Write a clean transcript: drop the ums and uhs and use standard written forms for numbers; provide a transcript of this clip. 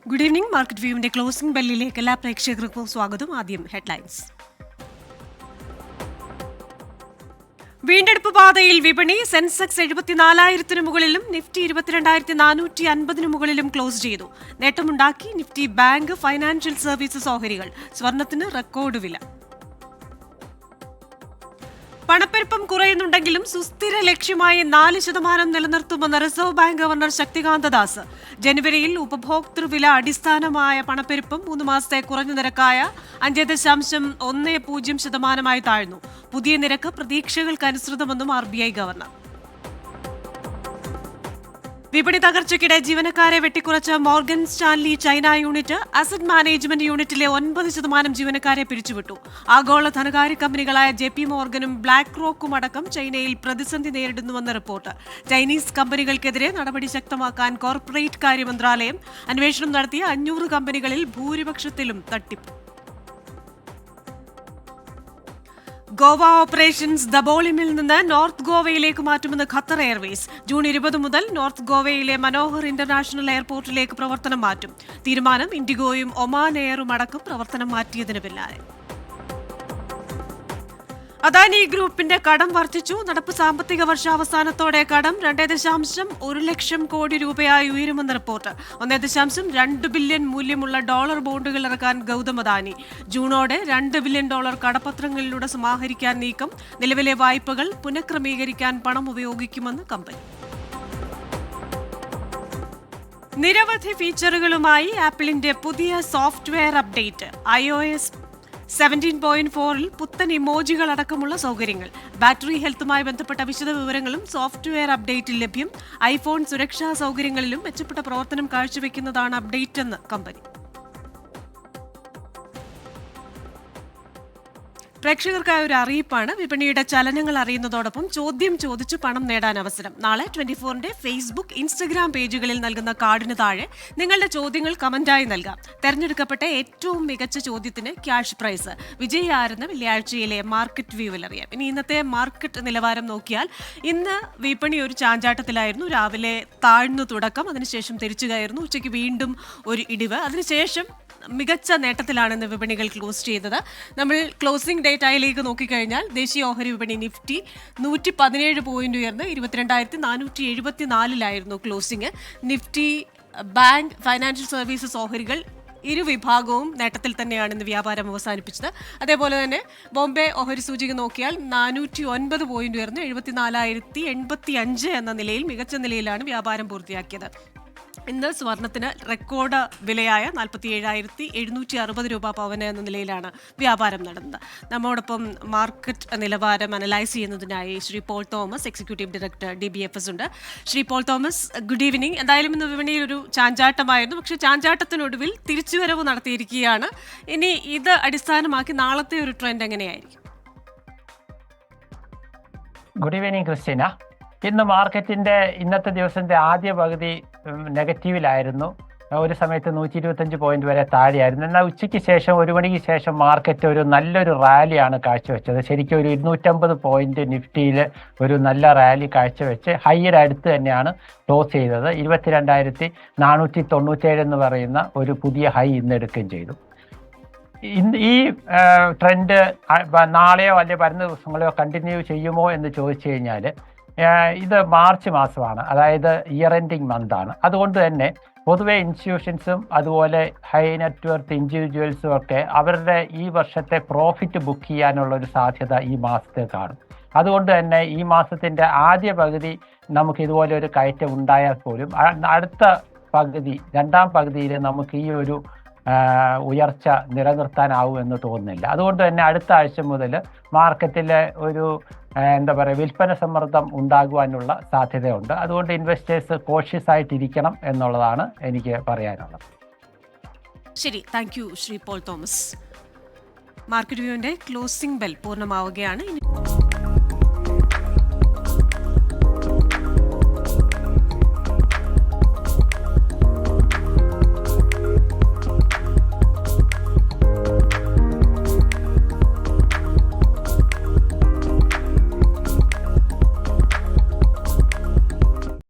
Good evening. Market വ്യൂവിന്റെ closing ബെല്ലിലേക്ക് എല്ലാ പ്രേക്ഷകർക്കും സ്വാഗതം. ആദ്യം ഹെഡ്ലൈൻസ്. വീണ്ടെടുപ്പ് പാതയിൽ വിപണി. സെൻസെക്സ് 74,000 മുകളിലും നിഫ്റ്റി 22,450 മുകളിലും ക്ലോസ് ചെയ്തു. നേട്ടമുണ്ടാക്കി നിഫ്റ്റി ബാങ്ക്, ഫൈനാൻഷ്യൽ സർവീസസ് ഓഹരികൾ. സ്വർണത്തിന് റെക്കോർഡ് വില. പണപ്പെരുപ്പം കുറയുന്നുണ്ടെങ്കിലും സുസ്ഥിര ലക്ഷ്യമായി 4% നിലനിർത്തുമെന്ന് reserve bank governor Shaktikanta Das. ജനുവരിയിൽ ഉപഭോക്തൃവില അടിസ്ഥാനമായ പണപ്പെരുപ്പം 3 മാസത്തെ കുറഞ്ഞ നിരക്കായ 5.10% താഴ്ന്നു. പുതിയ നിരക്ക് പ്രതീക്ഷകൾക്കനുസൃതമെന്നും RBI ഗവർണർ. വിപണി തകർച്ചയ്ക്കിടെ ജീവനക്കാരെ വെട്ടിക്കുറച്ച Morgan Stanley China unit. Asset management യൂണിറ്റിലെ 9% ജീവനക്കാരെ പിരിച്ചുവിട്ടു. ആഗോള ധനകാര്യ കമ്പനികളായ JP മോർഗനും ബ്ലാക്ക് റോക്കും അടക്കം ചൈനയിൽ പ്രതിസന്ധി നേരിടുന്നുവെന്ന് റിപ്പോർട്ട്. ചൈനീസ് കമ്പനികൾക്കെതിരെ നടപടി ശക്തമാക്കാൻ കോർപ്പറേറ്റ് കാര്യ മന്ത്രാലയം അന്വേഷണം നടത്തിയ 500 കമ്പനികളിൽ ഭൂരിപക്ഷത്തിലും തട്ടിപ്പ്. ഗോവ ഓപ്പറേഷൻസ് ദബോളിമിൽ നിന്ന് നോർത്ത് ഗോവയിലേക്ക് മാറ്റുമെന്ന് ഖത്തർ എയർവേസ്. ജൂൺ 20 മുതൽ നോർത്ത് ഗോവയിലെ മനോഹർ ഇന്റർനാഷണൽ എയർപോർട്ടിലേക്ക് പ്രവർത്തനം മാറ്റും. തീരുമാനം ഇൻഡിഗോയും ഒമാൻ എയറും അടക്കം പ്രവർത്തനം മാറ്റിയതിന് പിന്നാലെ. അദാനി ഗ്രൂപ്പിന്റെ കടം വർദ്ധിച്ചു. നടപ്പ് സാമ്പത്തിക വർഷാവസാനത്തോടെ കടം 2.1 ലക്ഷം കോടി രൂപയായി ഉയരുമെന്ന് റിപ്പോർട്ട്. 1.2 ബില്യൺ മൂല്യമുള്ള ഡോളർ ബോണ്ടുകൾ ഇറക്കാൻ ഗൗതം അദാനി. ജൂണോടെ $2 ബില്യൺ കടപ്പത്രങ്ങളിലൂടെ സമാഹരിക്കാൻ നീക്കം. നിലവിലെ വായ്പകൾ പുനഃക്രമീകരിക്കാൻ പണം ഉപയോഗിക്കുമെന്ന് കമ്പനി. നിരവധി ഫീച്ചറുകളുമായി ആപ്പിളിന്റെ പുതിയ സോഫ്റ്റ്വെയർ അപ്ഡേറ്റ്. iOS 17.4-ൽ പുത്തൻ ഇമോജികൾ അടക്കമുള്ള സൗകര്യങ്ങൾ. ബാറ്ററി ഹെൽത്തുമായി ബന്ധപ്പെട്ട വിശദ വിവരങ്ങളും സോഫ്റ്റ്വെയർ അപ്ഡേറ്റിൽ ലഭ്യം. ഐഫോൺ സുരക്ഷാ സൗകര്യങ്ങളിലും മെച്ചപ്പെട്ട പ്രവർത്തനം കാഴ്ചവെക്കുന്നതാണ് അപ്ഡേറ്റ് എന്ന് കമ്പനി. പ്രേക്ഷകർക്കായ ഒരു അറിയിപ്പാണ്. വിപണിയുടെ ചലനങ്ങൾ അറിയുന്നതോടൊപ്പം ചോദ്യം ചോദിച്ചു പണം നേടാൻ അവസരം. നാളെ 24-ന്റെ ഫേസ്ബുക്ക്, ഇൻസ്റ്റഗ്രാം പേജുകളിൽ നൽകുന്ന കാർഡിന് താഴെ നിങ്ങളുടെ ചോദ്യങ്ങൾ കമന്റായി നൽകാം. തെരഞ്ഞെടുക്കപ്പെട്ട ഏറ്റവും മികച്ച ചോദ്യത്തിന് ക്യാഷ് പ്രൈസ്. വിജയി ആരെന്ന് വെള്ളിയാഴ്ചയിലെ മാർക്കറ്റ് വ്യൂവിൽ അറിയാം. ഇനി ഇന്നത്തെ മാർക്കറ്റ് നിലവാരം നോക്കിയാൽ ഇന്ന് വിപണി ഒരു ചാഞ്ചാട്ടത്തിലായിരുന്നു. രാവിലെ താഴ്ന്നു തുടക്കം, അതിനുശേഷം തിരിച്ചു കയറുന്നു. ഉച്ചയ്ക്ക് വീണ്ടും ഒരു ഇടിവ്, അതിനുശേഷം മികച്ച നേട്ടത്തിലാണ് ഇന്ന് വിപണികൾ ക്ലോസ് ചെയ്തത്. നമ്മൾ ക്ലോസിംഗ് ഡേറ്റയിലേക്ക് നോക്കിക്കഴിഞ്ഞാൽ ദേശീയ ഓഹരി വിപണി നിഫ്റ്റി 117 പോയിന്റ് ഉയർന്ന് 22,474-ലായിരുന്നു closing. Nifty bank, financial services ഓഹരികൾ ഇരുവിഭാഗവും നേട്ടത്തിൽ തന്നെയാണ് ഇന്ന് വ്യാപാരം അവസാനിപ്പിച്ചത്. അതേപോലെ തന്നെ ബോംബെ ഓഹരി സൂചിക നോക്കിയാൽ 409 പോയിന്റ് ഉയർന്ന് 74,085 എന്ന നിലയിൽ മികച്ച നിലയിലാണ് വ്യാപാരം പൂർത്തിയാക്കിയത്. ഇന്ന് സ്വർണത്തിന് റെക്കോർഡ് വിലയായ 47,760 രൂപ പവന് എന്ന നിലയിലാണ് വ്യാപാരം നടന്നത്. നമ്മോടൊപ്പം മാർക്കറ്റ് നിലവാരം അനലൈസ് ചെയ്യുന്നതിനായി Shri Paul Thomas, executive director DBFS ഉണ്ട്. Shri Paul Thomas, good evening. എന്തായാലും ഇന്ന് വിപണിയിൽ ഒരു ചാഞ്ചാട്ടമായിരുന്നു, പക്ഷേ ചാഞ്ചാട്ടത്തിനൊടുവിൽ തിരിച്ചുവരവ് നടത്തിയിരിക്കുകയാണ്. ഇനി ഇത് അടിസ്ഥാനമാക്കി നാളത്തെ ഒരു ട്രെൻഡ് എങ്ങനെയായിരിക്കും? Good evening Christina. ഇന്ന് മാർക്കറ്റിന്റെ ഇന്നത്തെ ദിവസത്തെ ആദ്യ പകുതി നെഗറ്റീവിലായിരുന്നു. ഒരു സമയത്ത് 125 പോയിന്റ് വരെ താഴെയായിരുന്നു. എന്നാൽ ഉച്ചയ്ക്ക് ശേഷം 1 മണിക്ക് ശേഷം മാർക്കറ്റ് ഒരു നല്ലൊരു റാലിയാണ് കാഴ്ചവെച്ചത്. ശരിക്കും ഒരു 250 പോയിന്റ് നിഫ്റ്റിയിൽ ഒരു നല്ല റാലി കാഴ്ചവെച്ച് ഹൈയുടെ അടുത്ത് തന്നെയാണ് ക്ലോസ് ചെയ്തത്. 22,497 എന്ന് പറയുന്ന ഒരു പുതിയ ഹൈ ഇന്ന് എടുക്കുകയും ചെയ്തു. ഈ ട്രെൻഡ് നാളെയോ അല്ലെങ്കിൽ വരുന്ന ദിവസങ്ങളെയോ കണ്ടിന്യൂ ചെയ്യുമോ എന്ന് ചോദിച്ചു കഴിഞ്ഞാൽ, ഇത് മാർച്ച് മാസമാണ്, അതായത് ഇയർ എൻഡിങ് മന്താണ്. അതുകൊണ്ട് തന്നെ പൊതുവെ ഇൻസ്റ്റിറ്റ്യൂഷൻസും അതുപോലെ ഹൈ നെറ്റ്വർത്ത് ഇൻഡിവിജ്വൽസും ഒക്കെ അവരുടെ ഈ വർഷത്തെ പ്രോഫിറ്റ് ബുക്ക് ചെയ്യാനുള്ള ഒരു സാധ്യത ഈ മാസത്തെ കാണും. അതുകൊണ്ട് തന്നെ ഈ മാസത്തിൻ്റെ ആദ്യ പകുതി നമുക്ക് ഇതുപോലെ ഒരു കയറ്റം ഉണ്ടായാൽ പോലും അടുത്ത പകുതി, രണ്ടാം പകുതിയിൽ നമുക്ക് ഈ ഒരു ഉയർച്ച നിലനിർത്താനാവുമെന്ന് തോന്നുന്നില്ല. അതുകൊണ്ട് തന്നെ അടുത്ത ആഴ്ച മുതൽ മാർക്കറ്റിലെ ഒരു വിൽപ്പന സമ്മർദ്ദം ഉണ്ടാകുവാനുള്ള സാധ്യതയുണ്ട്. അതുകൊണ്ട് ഇൻവെസ്റ്റേഴ്സ് കോഷ്യസ് ആയിട്ടിരിക്കണം എന്നുള്ളതാണ് എനിക്ക് പറയാനുള്ളത്. ശരി, thank you Shri Paul Thomas. Market വ്യൂവിന്റെ ക്ലോസിംഗ് ബെൽ പൂർണ്ണമാവുകയാണ്.